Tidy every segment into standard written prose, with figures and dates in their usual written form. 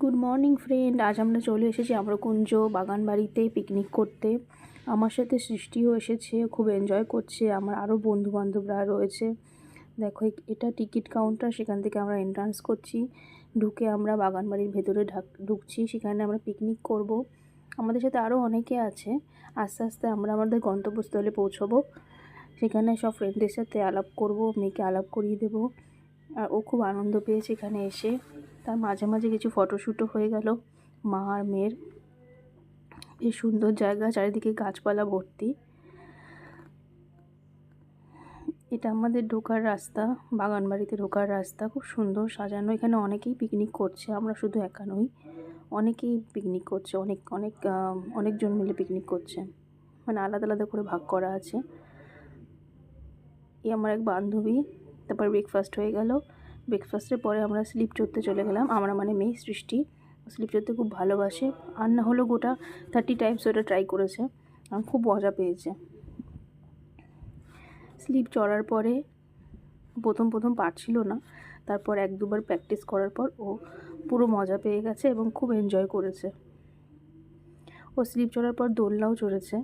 Good morning friend, আজ আমরা চলে এসেছি আম্রকুঞ্জ বাগান বাড়িতে পিকনিক করতে। আমার সাথে সৃষ্টিও এসেছে, খুব এনজয় করছে। আমার আরও বন্ধুবান্ধবরা রয়েছে। দেখো, এটা টিকিট কাউন্টার, সেখান থেকে আমরা এন্ট্রান্স করছি। ঢুকে আমরা বাগান বাড়ির ভেতরে ঢুকছি। সেখানে আমরা পিকনিক করব। আমাদের সাথে আরও অনেকে আছে। আস্তে আস্তে আমরা আমাদের গন্তব্যস্থলে পৌঁছবো। সেখানে সব ফ্রেন্ডদের সাথে আলাপ করব, মেয়েকে আলাপ করিয়ে দেবো। আর ও খুব আনন্দ পেয়েছে এখানে এসে। তার মাঝে মাঝে কিছু ফটোশ্যুটও হয়ে গেল মা আর মেয়ের। বেশ সুন্দর জায়গা, চারিদিকে গাছপালা ভর্তি। এটা আমাদের ঢোকার রাস্তা, বাগান বাড়িতে ঢোকার রাস্তা। খুব সুন্দর সাজানো। এখানে অনেকেই পিকনিক করছে, আমরা শুধু একা নই, অনেকেই পিকনিক করছে। অনেকজন মিলে পিকনিক করছে, মানে আলাদা আলাদা করে ভাগ করা আছে। এই আমার এক বান্ধবী। তারপর ব্রেকফাস্ট হয়ে গেল। ব্রেকফাস্টের পরে আমরা স্লিপ চড়তে চলে গেলাম। আমরা মানে মেয়ে সৃষ্টি স্লিপ চড়তে খুব ভালোবাসে। আর না হলো গোটা 30 টাইমস ওটা ট্রাই করেছে। খুব মজা পেয়েছে। স্লিপ চড়ার পরে প্রথম পারছিল না, তারপর 1-2বার প্র্যাকটিস করার পর ও পুরো মজা পেয়ে গেছে এবং খুব এনজয় করেছে। ও স্লিপ চড়ার পর দোলনাও চড়েছে।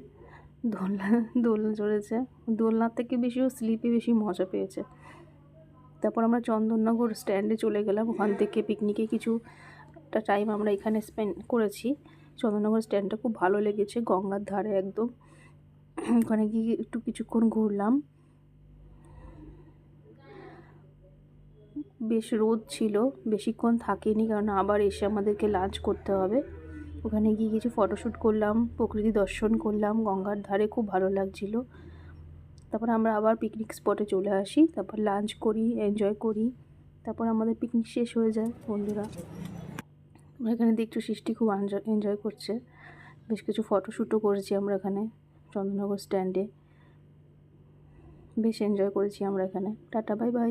দোলনা চড়েছে। দোলনার থেকে বেশি ও স্লিপে বেশি মজা পেয়েছে। তারপর আমরা চন্দননগর স্ট্যান্ডে চলে গেলাম। ওখান থেকে পিকনিকে কিছুটা টাইম আমরা এখানে স্পেন্ড করেছি। চন্দননগর স্ট্যান্ডটা খুব ভালো লেগেছে, গঙ্গার ধারে একদম। ওখানে গিয়ে একটু কিছুক্ষণ ঘুরলাম। বেশ রোদ ছিল, বেশিক্ষণ থাকিনি, কারণ আবার এসে আমাদেরকে লাঞ্চ করতে হবে। ওখানে গিয়ে কিছু ফটোশ্যুট করলাম, প্রকৃতি দর্শন করলাম গঙ্গার ধারে, খুব ভালো লাগছিল। তারপর আমরা আবার পিকনিক স্পটে চলে আসি। তারপর লাঞ্চ করি, এনজয় করি। তারপর আমাদের পিকনিক শেষ হয়ে যায়। বন্ধুরা এখানে দেখছো সৃষ্টি খুব এনজয় করছে। বেশ কিছু ফটোশ্যুটও করেছি আমরা এখানে চন্দননগর স্ট্যান্ডে। বেশ এনজয় করেছি আমরা এখানে। Tata, bye bye.